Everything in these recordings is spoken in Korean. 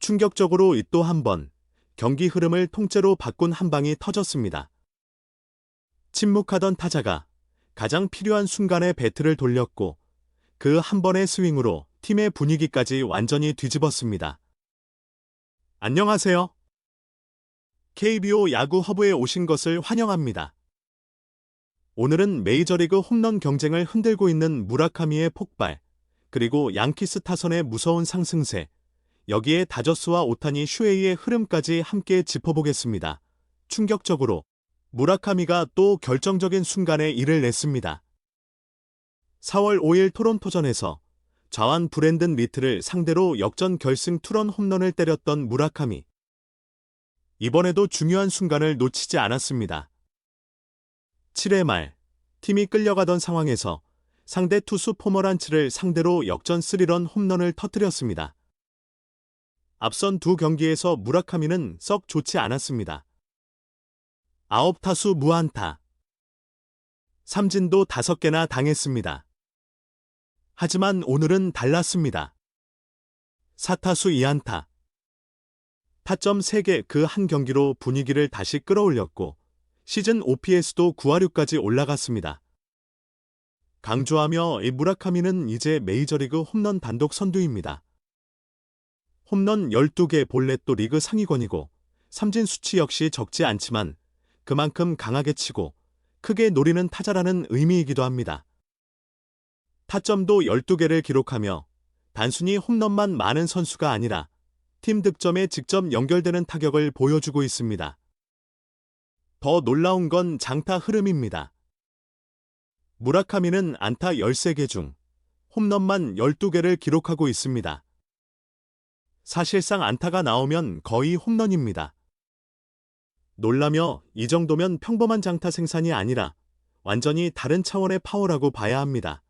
충격적으로 또 한 번 경기 흐름을 통째로 바꾼 한 방이 터졌습니다. 침묵하던 타자가 가장 필요한 순간에 배트를 돌렸고 그 한 번의 스윙으로 팀의 분위기까지 완전히 뒤집었습니다. 안녕하세요. KBO 야구 허브에 오신 것을 환영합니다. 오늘은 메이저리그 홈런 경쟁을 흔들고 있는 무라카미의 폭발, 그리고 양키스 타선의 무서운 상승세, 여기에 다저스와 오타니 슈에이의 흐름까지 함께 짚어보겠습니다. 충격적으로 무라카미가 또 결정적인 순간에 일을 냈습니다. 4월 5일 토론토전에서 좌완 브랜든 리트를 상대로 역전 결승 투런 홈런을 때렸던 무라카미. 이번에도 중요한 순간을 놓치지 않았습니다. 7회 말 팀이 끌려가던 상황에서 상대 투수 포머란츠를 상대로 역전 3런 홈런을 터뜨렸습니다. 앞선 두 경기에서 무라카미는 썩 좋지 않았습니다. 9타수 무안타, 삼진도 5개나 당했습니다. 하지만 오늘은 달랐습니다. 4타수 2안타, 타점 3개 그 한 경기로 분위기를 다시 끌어올렸고 시즌 OPS도 9할유까지 올라갔습니다. 강조하며 이 무라카미는 이제 메이저리그 홈런 단독 선두입니다. 홈런 12개 볼넷도 리그 상위권이고 삼진 수치 역시 적지 않지만 그만큼 강하게 치고 크게 노리는 타자라는 의미이기도 합니다. 타점도 12개를 기록하며 단순히 홈런만 많은 선수가 아니라 팀 득점에 직접 연결되는 타격을 보여주고 있습니다. 더 놀라운 건 장타 흐름입니다. 무라카미는 안타 13개 중 홈런만 12개를 기록하고 있습니다. 사실상 안타가 나오면 거의 홈런입니다. 놀라며 이 정도면 평범한 장타 생산이 아니라 완전히 다른 차원의 파워라고 봐야 합니다.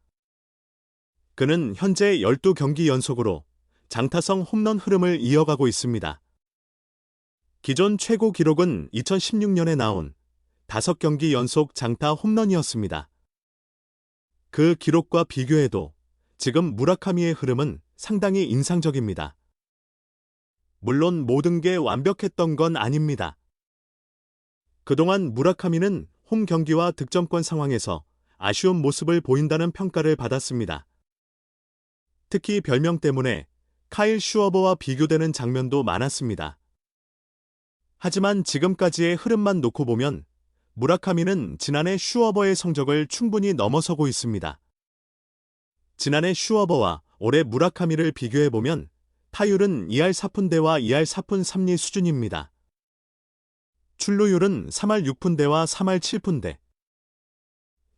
그는 현재 12경기 연속으로 장타성 홈런 흐름을 이어가고 있습니다. 기존 최고 기록은 2016년에 나온 5경기 연속 장타 홈런이었습니다. 그 기록과 비교해도 지금 무라카미의 흐름은 상당히 인상적입니다. 물론 모든 게 완벽했던 건 아닙니다. 그동안 무라카미는 홈 경기와 득점권 상황에서 아쉬운 모습을 보인다는 평가를 받았습니다. 특히 별명 때문에 카일 슈어버와 비교되는 장면도 많았습니다. 하지만 지금까지의 흐름만 놓고 보면 무라카미는 지난해 슈어버의 성적을 충분히 넘어서고 있습니다. 지난해 슈어버와 올해 무라카미를 비교해보면 타율은 2할 4푼대와 2할 4푼 3리 수준입니다. 출루율은 3할 6푼대와 3할 7푼대.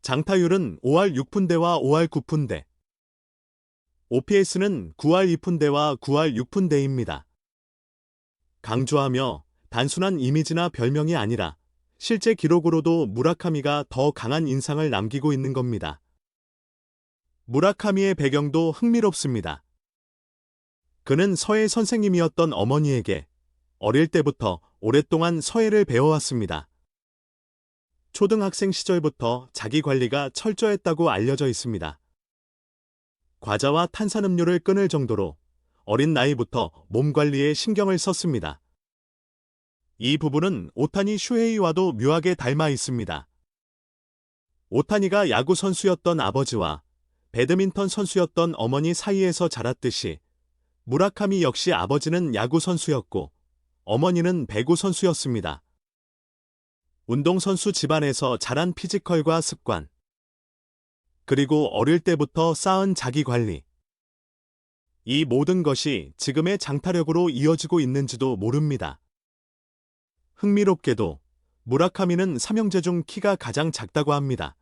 장타율은 5할 6푼대와 5할 9푼대. OPS는 9할 2푼대와 9할 6푼대입니다. 강조하며 단순한 이미지나 별명이 아니라 실제 기록으로도 무라카미가 더 강한 인상을 남기고 있는 겁니다. 무라카미의 배경도 흥미롭습니다. 그는 서예 선생님이었던 어머니에게 어릴 때부터 오랫동안 서예를 배워왔습니다. 초등학생 시절부터 자기 관리가 철저했다고 알려져 있습니다. 과자와 탄산음료를 끊을 정도로 어린 나이부터 몸 관리에 신경을 썼습니다. 이 부분은 오타니 슈헤이와도 묘하게 닮아 있습니다. 오타니가 야구 선수였던 아버지와 배드민턴 선수였던 어머니 사이에서 자랐듯이 무라카미 역시 아버지는 야구 선수였고 어머니는 배구 선수였습니다. 운동선수 집안에서 자란 피지컬과 습관, 그리고 어릴 때부터 쌓은 자기 관리. 이 모든 것이 지금의 장타력으로 이어지고 있는지도 모릅니다. 흥미롭게도 무라카미는 삼형제 중 키가 가장 작다고 합니다.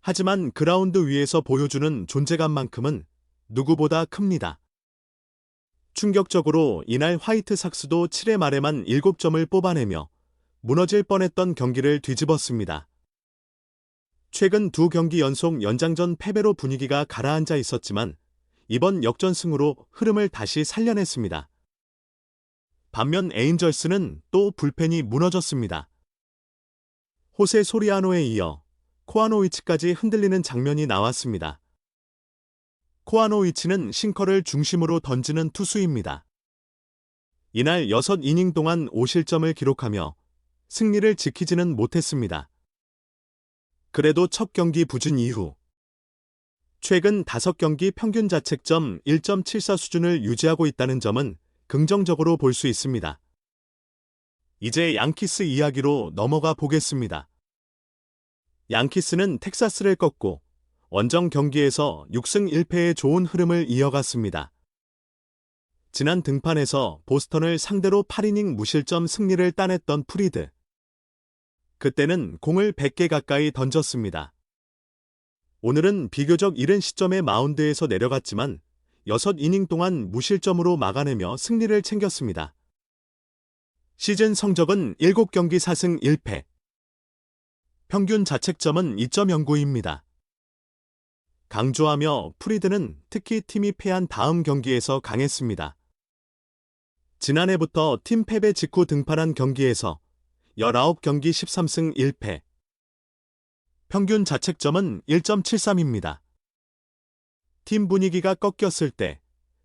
하지만 그라운드 위에서 보여주는 존재감만큼은 누구보다 큽니다. 충격적으로 이날 화이트삭스도 7회 말에만 7점을 뽑아내며 무너질 뻔했던 경기를 뒤집었습니다. 최근 두 경기 연속 연장전 패배로 분위기가 가라앉아 있었지만 이번 역전승으로 흐름을 다시 살려냈습니다. 반면 에인절스는 또 불펜이 무너졌습니다. 호세 소리아노에 이어 코아노위치까지 흔들리는 장면이 나왔습니다. 코아노위치는 싱커를 중심으로 던지는 투수입니다. 이날 6이닝 동안 5실점을 기록하며 승리를 지키지는 못했습니다. 그래도 첫 경기 부진 이후 최근 5경기 평균 자책점 1.74 수준을 유지하고 있다는 점은 긍정적으로 볼 수 있습니다. 이제 양키스 이야기로 넘어가 보겠습니다. 양키스는 텍사스를 꺾고 원정 경기에서 6승 1패의 좋은 흐름을 이어갔습니다. 지난 등판에서 보스턴을 상대로 8이닝 무실점 승리를 따냈던 프리드. 그때는 공을 100개 가까이 던졌습니다. 오늘은 비교적 이른 시점에 마운드에서 내려갔지만 6이닝 동안 무실점으로 막아내며 승리를 챙겼습니다. 시즌 성적은 7경기 4승 1패. 평균 자책점은 2.09입니다. 강조하며 프리드는 특히 팀이 패한 다음 경기에서 강했습니다. 지난해부터 팀 패배 직후 등판한 경기에서 19경기 13승 1패. 평균 자책점은 1.73입니다. 팀 분위기가 꺾였을 때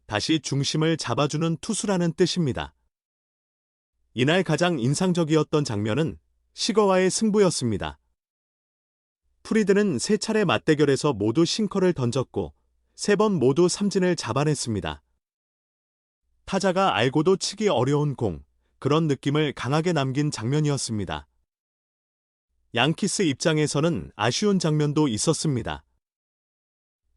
다시 중심을 잡아주는 투수라는 뜻입니다. 이날 가장 인상적이었던 장면은 시거와의 승부였습니다. 프리드는 3차례 맞대결에서 모두 싱커를 던졌고 3번 모두 삼진을 잡아냈습니다. 타자가 알고도 치기 어려운 공, 그런 느낌을 강하게 남긴 장면이었습니다. 양키스 입장에서는 아쉬운 장면도 있었습니다.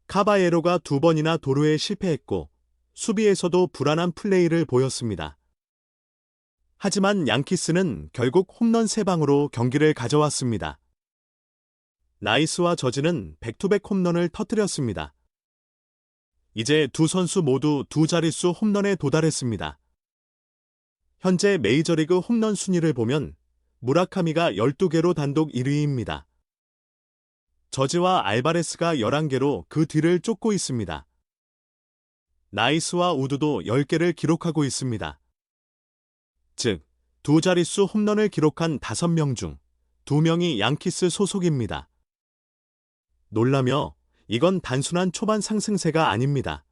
카바예로가 2번이나 도루에 실패했고 수비에서도 불안한 플레이를 보였습니다. 하지만 양키스는 결국 홈런 3방으로 경기를 가져왔습니다. 라이스와 저지는 백투백 홈런을 터뜨렸습니다. 이제 두 선수 모두 2자릿수 홈런에 도달했습니다. 현재 메이저리그 홈런 순위를 보면 무라카미가 12개로 단독 1위입니다. 저지와 알바레스가 11개로 그 뒤를 쫓고 있습니다. 라이스와 우드도 10개를 기록하고 있습니다. 즉, 2자릿수 홈런을 기록한 5명 중 2명이 양키스 소속입니다. 놀라며 이건 단순한 초반 상승세가 아닙니다.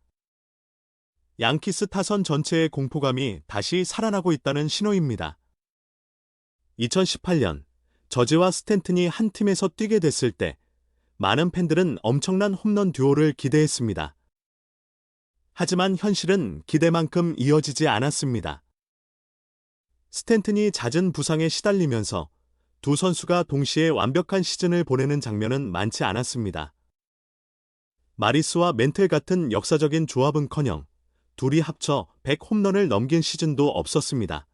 양키스 타선 전체의 공포감이 다시 살아나고 있다는 신호입니다. 2018년 저지와 스탠튼이 한 팀에서 뛰게 됐을 때 많은 팬들은 엄청난 홈런 듀오를 기대했습니다. 하지만 현실은 기대만큼 이어지지 않았습니다. 스탠튼이 잦은 부상에 시달리면서 두 선수가 동시에 완벽한 시즌을 보내는 장면은 많지 않았습니다. 마리스와 멘틀 같은 역사적인 조합은커녕 둘이 합쳐 100홈런을 넘긴 시즌도 없었습니다.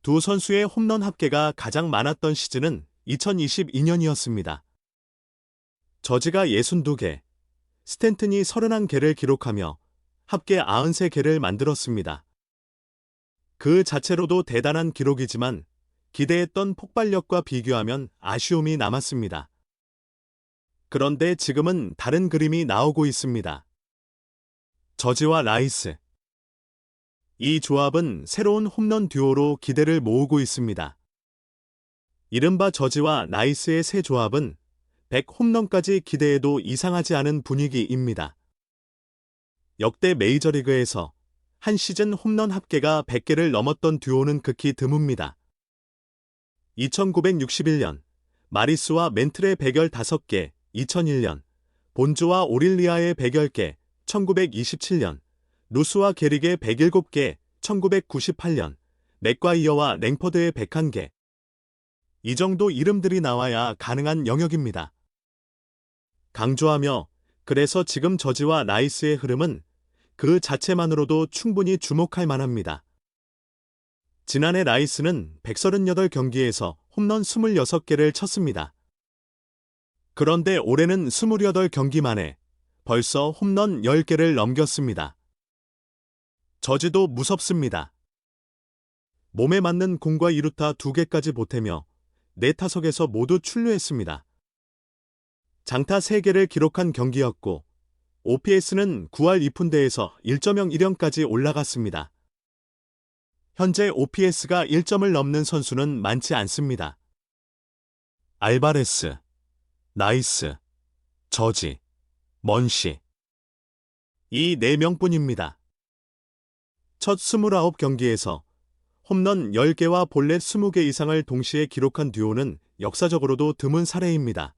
두 선수의 홈런 합계가 가장 많았던 시즌은 2022년이었습니다. 저지가 62개, 스탠튼이 31개를 기록하며 합계 93개를 만들었습니다. 그 자체로도 대단한 기록이지만 기대했던 폭발력과 비교하면 아쉬움이 남았습니다. 그런데 지금은 다른 그림이 나오고 있습니다. 저지와 라이스. 이 조합은 새로운 홈런 듀오로 기대를 모으고 있습니다. 이른바 저지와 라이스의 새 조합은 100홈런까지 기대해도 이상하지 않은 분위기입니다. 역대 메이저리그에서 한 시즌 홈런 합계가 100개를 넘었던 듀오는 극히 드뭅니다. 2961년 마리스와 멘틀의 115개, 2001년 본조와 오릴리아의 110개, 1927년 루스와 게릭의 107개, 1998년 맥과이어와 랭퍼드의 101개. 이 정도 이름들이 나와야 가능한 영역입니다. 강조하며 그래서 지금 저지와 라이스의 흐름은 그 자체만으로도 충분히 주목할 만합니다. 지난해 라이스는 138경기에서 홈런 26개를 쳤습니다. 그런데 올해는 28경기 만에 벌써 홈런 10개를 넘겼습니다. 저지도 무섭습니다. 몸에 맞는 공과 2루타 2개까지 보태며 4타석에서 모두 출루했습니다. 장타 3개를 기록한 경기였고 OPS는 9할 2푼대에서 1.01형까지 올라갔습니다. 현재 OPS가 1점을 넘는 선수는 많지 않습니다. 알바레스, 라이스, 저지, 먼시. 이 4명뿐입니다. 첫 29경기에서 홈런 10개와 볼넷 20개 이상을 동시에 기록한 듀오는 역사적으로도 드문 사례입니다.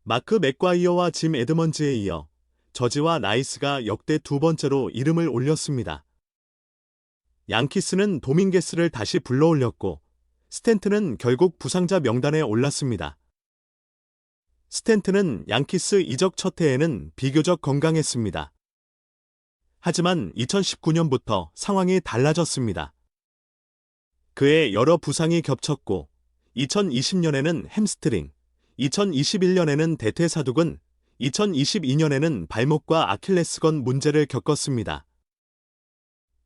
마크 맥과이어와 짐 에드먼즈에 이어 저지와 라이스가 역대 두 번째로 이름을 올렸습니다. 양키스는 도밍게스를 다시 불러올렸고 스탠튼은 결국 부상자 명단에 올랐습니다. 스탠튼은 양키스 이적 첫 해에는 비교적 건강했습니다. 하지만 2019년부터 상황이 달라졌습니다. 그의 여러 부상이 겹쳤고 2020년에는 햄스트링, 2021년에는 대퇴사두근, 2022년에는 발목과 아킬레스건 문제를 겪었습니다.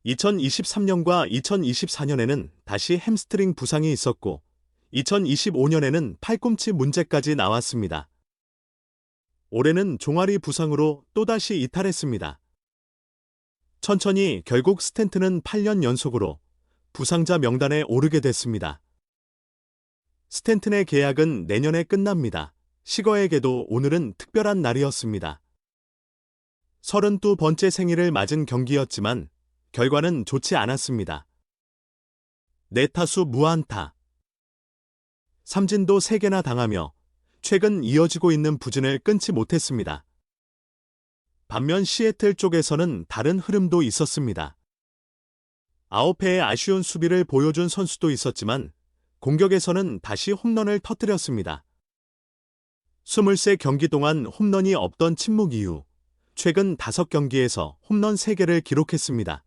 2023년과 2024년에는 다시 햄스트링 부상이 있었고 2025년에는 팔꿈치 문제까지 나왔습니다. 올해는 종아리 부상으로 또다시 이탈했습니다. 천천히 결국 스탠튼은 8년 연속으로 부상자 명단에 오르게 됐습니다. 스탠튼의 계약은 내년에 끝납니다. 시거에게도 오늘은 특별한 날이었습니다. 32번째 생일을 맞은 경기였지만 결과는 좋지 않았습니다. 4타수 무안타, 삼진도 3개나 당하며 최근 이어지고 있는 부진을 끊지 못했습니다. 반면 시애틀 쪽에서는 다른 흐름도 있었습니다. 9회의 아쉬운 수비를 보여준 선수도 있었지만 공격에서는 다시 홈런을 터뜨렸습니다. 23경기 동안 홈런이 없던 침묵 이후 최근 5경기에서 홈런 3개를 기록했습니다.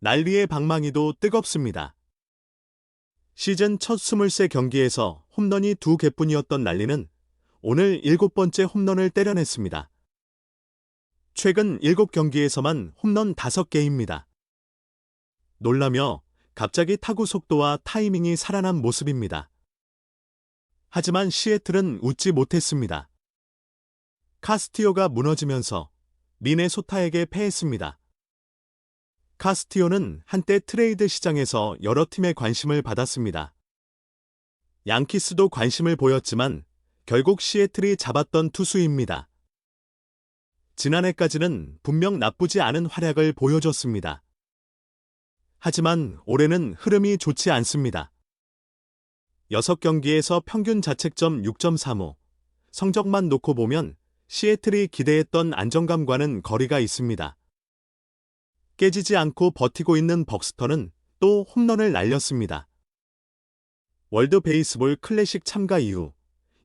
난리의 방망이도 뜨겁습니다. 시즌 첫 23경기에서 홈런이 2개뿐이었던 난리는 오늘 7번째 홈런을 때려냈습니다. 최근 7경기에서만 홈런 5개입니다. 놀라며 갑자기 타구 속도와 타이밍이 살아난 모습입니다. 하지만 시애틀은 웃지 못했습니다. 카스티오가 무너지면서 미네소타에게 패했습니다. 카스티오는 한때 트레이드 시장에서 여러 팀의 관심을 받았습니다. 양키스도 관심을 보였지만 결국 시애틀이 잡았던 투수입니다. 지난해까지는 분명 나쁘지 않은 활약을 보여줬습니다. 하지만 올해는 흐름이 좋지 않습니다. 6경기에서 평균 자책점 6.35, 성적만 놓고 보면 시애틀이 기대했던 안정감과는 거리가 있습니다. 깨지지 않고 버티고 있는 벅스터는 또 홈런을 날렸습니다. 월드 베이스볼 클래식 참가 이후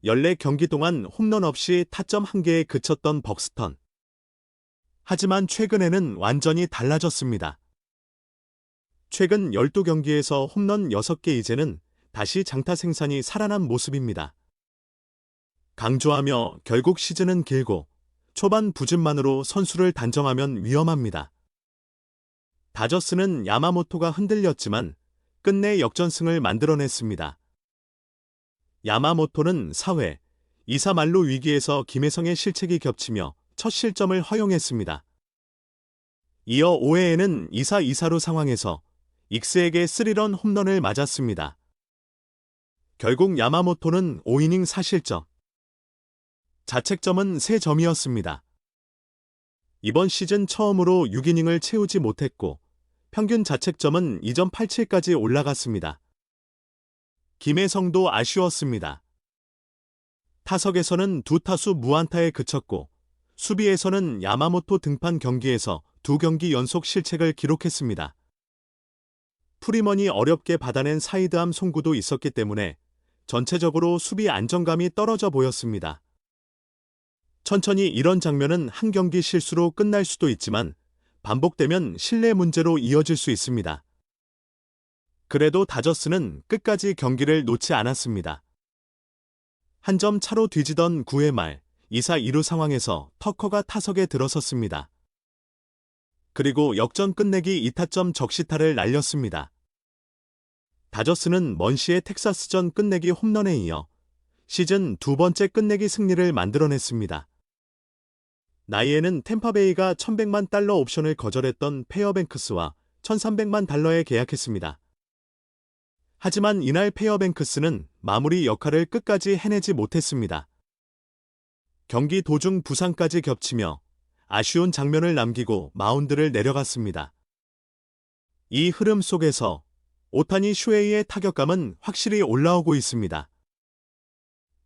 14경기 동안 홈런 없이 타점 1개에 그쳤던 벅스턴. 하지만 최근에는 완전히 달라졌습니다. 최근 12경기에서 홈런 6개 이제는 다시 장타 생산이 살아난 모습입니다. 강조하며 결국 시즌은 길고 초반 부진만으로 선수를 단정하면 위험합니다. 다저스는 야마모토가 흔들렸지만 끝내 역전승을 만들어냈습니다. 야마모토는 4회 2사 만루 위기에서 김혜성의 실책이 겹치며 첫 실점을 허용했습니다. 이어 5회에는 2사 2사루 상황에서 익스에게 3런 홈런을 맞았습니다. 결국 야마모토는 5이닝 4실점. 자책점은 3점이었습니다. 이번 시즌 처음으로 6이닝을 채우지 못했고 평균 자책점은 2.87까지 올라갔습니다. 김혜성도 아쉬웠습니다. 타석에서는 2타수 무안타에 그쳤고 수비에서는 야마모토 등판 경기에서 2경기 연속 실책을 기록했습니다. 프리먼이 어렵게 받아낸 사이드암 송구도 있었기 때문에 전체적으로 수비 안정감이 떨어져 보였습니다. 천천히 이런 장면은 한 경기 실수로 끝날 수도 있지만 반복되면 신뢰 문제로 이어질 수 있습니다. 그래도 다저스는 끝까지 경기를 놓지 않았습니다. 한 점 차로 뒤지던 9회 말 2사 2루 상황에서 터커가 타석에 들어섰습니다. 그리고 역전 끝내기 2타점 적시타를 날렸습니다. 다저스는 먼시의 텍사스전 끝내기 홈런에 이어 시즌 2번째 끝내기 승리를 만들어냈습니다. 나이에는 템파베이가 $1,100만 옵션을 거절했던 페어뱅크스와 $1,300만 계약했습니다. 하지만 이날 페어뱅크스는 마무리 역할을 끝까지 해내지 못했습니다. 경기 도중 부상까지 겹치며 아쉬운 장면을 남기고 마운드를 내려갔습니다. 이 흐름 속에서 오타니 슈에이의 타격감은 확실히 올라오고 있습니다.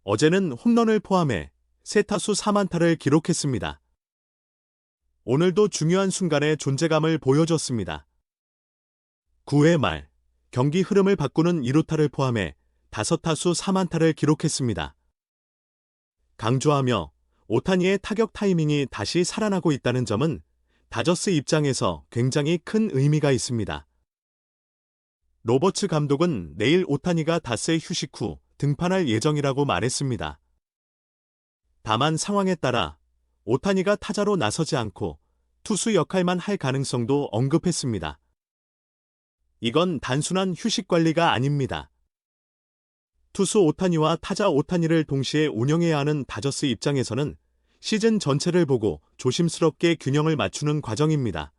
어제는 홈런을 포함해 3타수 4안타를 기록했습니다. 오늘도 중요한 순간에 존재감을 보여줬습니다. 9회 말 경기 흐름을 바꾸는 2루타를 포함해 5타수 3안타를 기록했습니다. 강조하며 오타니의 타격 타이밍이 다시 살아나고 있다는 점은 다저스 입장에서 굉장히 큰 의미가 있습니다. 로버츠 감독은 내일 오타니가 닷새 휴식 후 등판할 예정이라고 말했습니다. 다만 상황에 따라 오타니가 타자로 나서지 않고 투수 역할만 할 가능성도 언급했습니다. 이건 단순한 휴식 관리가 아닙니다. 투수 오타니와 타자 오타니를 동시에 운영해야 하는 다저스 입장에서는 시즌 전체를 보고 조심스럽게 균형을 맞추는 과정입니다.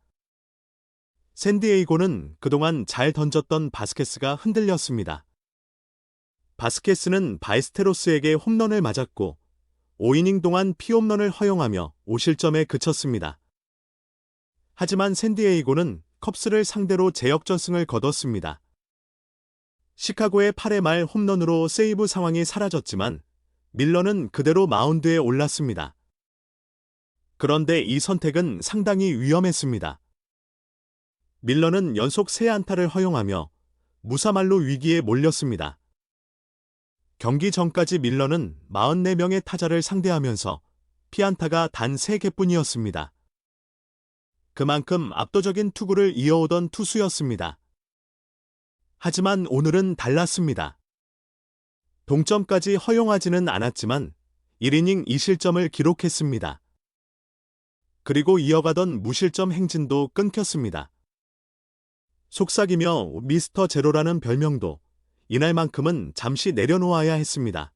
샌디에이고는 그동안 잘 던졌던 바스케스가 흔들렸습니다. 바스케스는 바이스테로스에게 홈런을 맞았고 5이닝 동안 피홈런을 허용하며 5실점에 그쳤습니다. 하지만 샌디에이고는 컵스를 상대로 제역전승을 거뒀습니다. 시카고의 8회 말 홈런으로 세이브 상황이 사라졌지만 밀러는 그대로 마운드에 올랐습니다. 그런데 이 선택은 상당히 위험했습니다. 밀러는 연속 3안타를 허용하며 무사말로 위기에 몰렸습니다. 경기 전까지 밀러는 44명의 타자를 상대하면서 피안타가 단 3개뿐이었습니다. 그만큼 압도적인 투구를 이어오던 투수였습니다. 하지만 오늘은 달랐습니다. 동점까지 허용하지는 않았지만 1이닝 2실점을 기록했습니다. 그리고 이어가던 무실점 행진도 끊겼습니다. 속삭이며 미스터 제로라는 별명도 이날만큼은 잠시 내려놓아야 했습니다.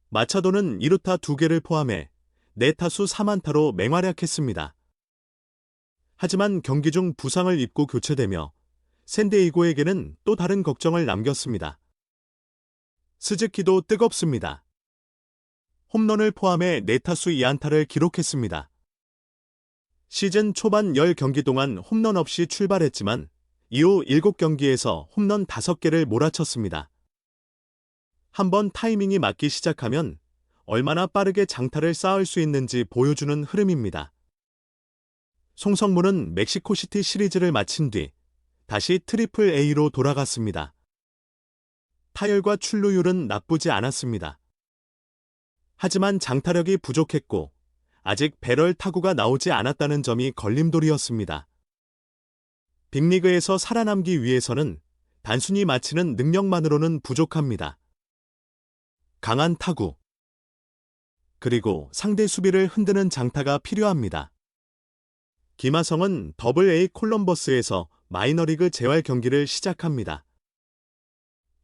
마차도는 2루타 2개를 포함해 4타수 3안타로 맹활약했습니다. 하지만 경기 중 부상을 입고 교체되며 샌디에이고에게는 또 다른 걱정을 남겼습니다. 스즈키도 뜨겁습니다. 홈런을 포함해 4타수 2안타를 기록했습니다. 시즌 초반 10경기 동안 홈런 없이 출발했지만 이후 7경기에서 홈런 5개를 몰아쳤습니다. 한번 타이밍이 맞기 시작하면 얼마나 빠르게 장타를 쌓을 수 있는지 보여주는 흐름입니다. 송성문은 멕시코시티 시리즈를 마친 뒤 다시 트리플 A로 돌아갔습니다. 타율과 출루율은 나쁘지 않았습니다. 하지만 장타력이 부족했고 아직 배럴 타구가 나오지 않았다는 점이 걸림돌이었습니다. 빅리그에서 살아남기 위해서는 단순히 맞히는 능력만으로는 부족합니다. 강한 타구, 그리고 상대 수비를 흔드는 장타가 필요합니다. 김하성은 AA 콜럼버스에서 마이너리그 재활 경기를 시작합니다.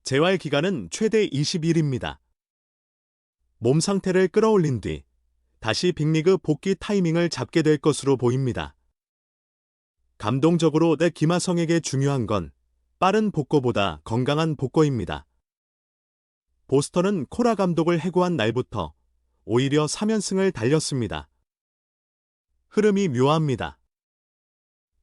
재활 기간은 최대 20일입니다. 몸 상태를 끌어올린 뒤 다시 빅리그 복귀 타이밍을 잡게 될 것으로 보입니다. 감동적으로 김하성에게 중요한 건 빠른 복구보다 건강한 복구입니다. 보스턴은 코라 감독을 해고한 날부터 오히려 3연승을 달렸습니다. 흐름이 묘합니다.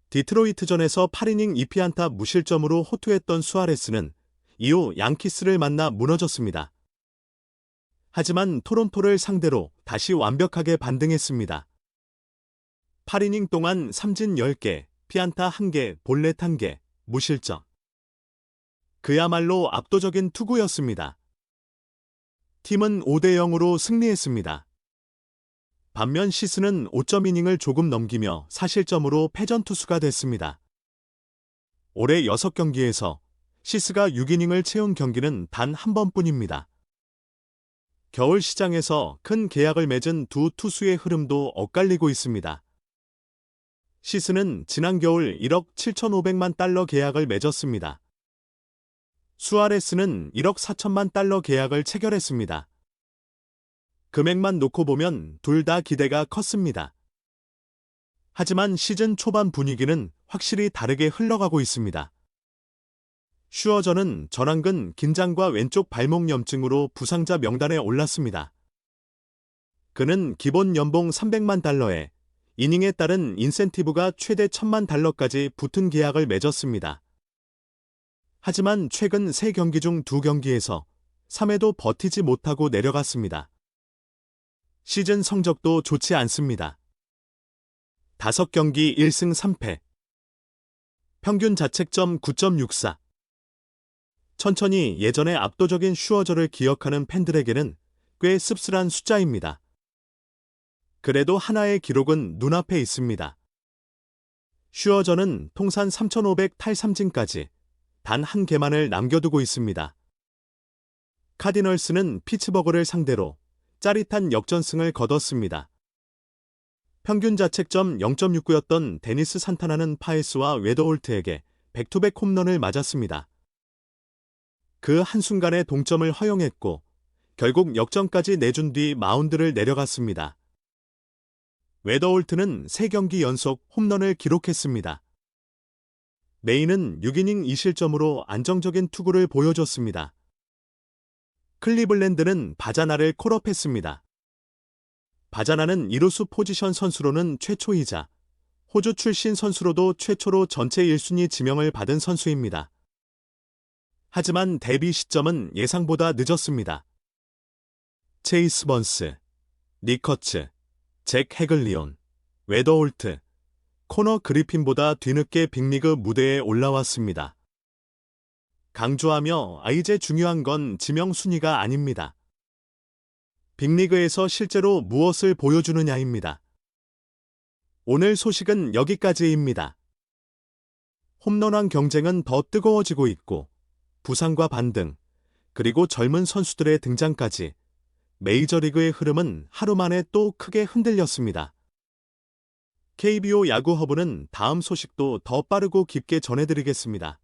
디트로이트전에서 8이닝 2피안타 무실점으로 호투했던 수아레스는 이후 양키스를 만나 무너졌습니다. 하지만 토론토를 상대로 다시 완벽하게 반등했습니다. 8이닝 동안 삼진 10개, 피안타 1개, 볼넷 1개, 무실점. 그야말로 압도적인 투구였습니다. 팀은 5대0으로 승리했습니다. 반면 시스는 5점 이닝을 조금 넘기며 4실점으로 패전 투수가 됐습니다. 올해 6경기에서 시스가 6이닝을 채운 경기는 단 한 번뿐입니다. 겨울 시장에서 큰 계약을 맺은 두 투수의 흐름도 엇갈리고 있습니다. 시스는 지난 겨울 1억 7,500만 달러 계약을 맺었습니다. 수아레스는 1억 4천만 달러 계약을 체결했습니다. 금액만 놓고 보면 둘 다 기대가 컸습니다. 하지만 시즌 초반 분위기는 확실히 다르게 흘러가고 있습니다. 슈어저는 전완근 긴장과 왼쪽 발목 염증으로 부상자 명단에 올랐습니다. 그는 기본 연봉 300만 달러에 이닝에 따른 인센티브가 최대 $10,000,000까지 붙은 계약을 맺었습니다. 하지만 최근 3경기 중 2경기에서 3회도 버티지 못하고 내려갔습니다. 시즌 성적도 좋지 않습니다. 5경기 1승 3패. 평균 자책점 9.64. 천천히 예전의 압도적인 슈어저를 기억하는 팬들에게는 꽤 씁쓸한 숫자입니다. 그래도 하나의 기록은 눈앞에 있습니다. 슈어저는 통산 3,500 탈삼진까지 단 한 개만을 남겨두고 있습니다. 카디널스는 피츠버그를 상대로 짜릿한 역전승을 거뒀습니다. 평균 자책점 0.69였던 데니스 산타나는 파에스와 웨더홀트에게 백투백 홈런을 맞았습니다. 그 한순간에 동점을 허용했고 결국 역전까지 내준 뒤 마운드를 내려갔습니다. 웨더홀트는 3경기 연속 홈런을 기록했습니다. 메이는 6이닝 2실점으로 안정적인 투구를 보여줬습니다. 클리블랜드는 바자나를 콜업했습니다. 바자나는 이루수 포지션 선수로는 최초이자 호주 출신 선수로도 최초로 전체 1순위 지명을 받은 선수입니다. 하지만 데뷔 시점은 예상보다 늦었습니다. 체이스 번스, 니커츠, 잭 해글리온, 웨더홀트, 코너 그리핀보다 뒤늦게 빅리그 무대에 올라왔습니다. 강조하며 이제 중요한 건 지명 순위가 아닙니다. 빅리그에서 실제로 무엇을 보여주느냐입니다. 오늘 소식은 여기까지입니다. 홈런왕 경쟁은 더 뜨거워지고 있고 부상과 반등, 그리고 젊은 선수들의 등장까지 메이저리그의 흐름은 하루 만에 또 크게 흔들렸습니다. KBO 야구허브는 다음 소식도 더 빠르고 깊게 전해드리겠습니다.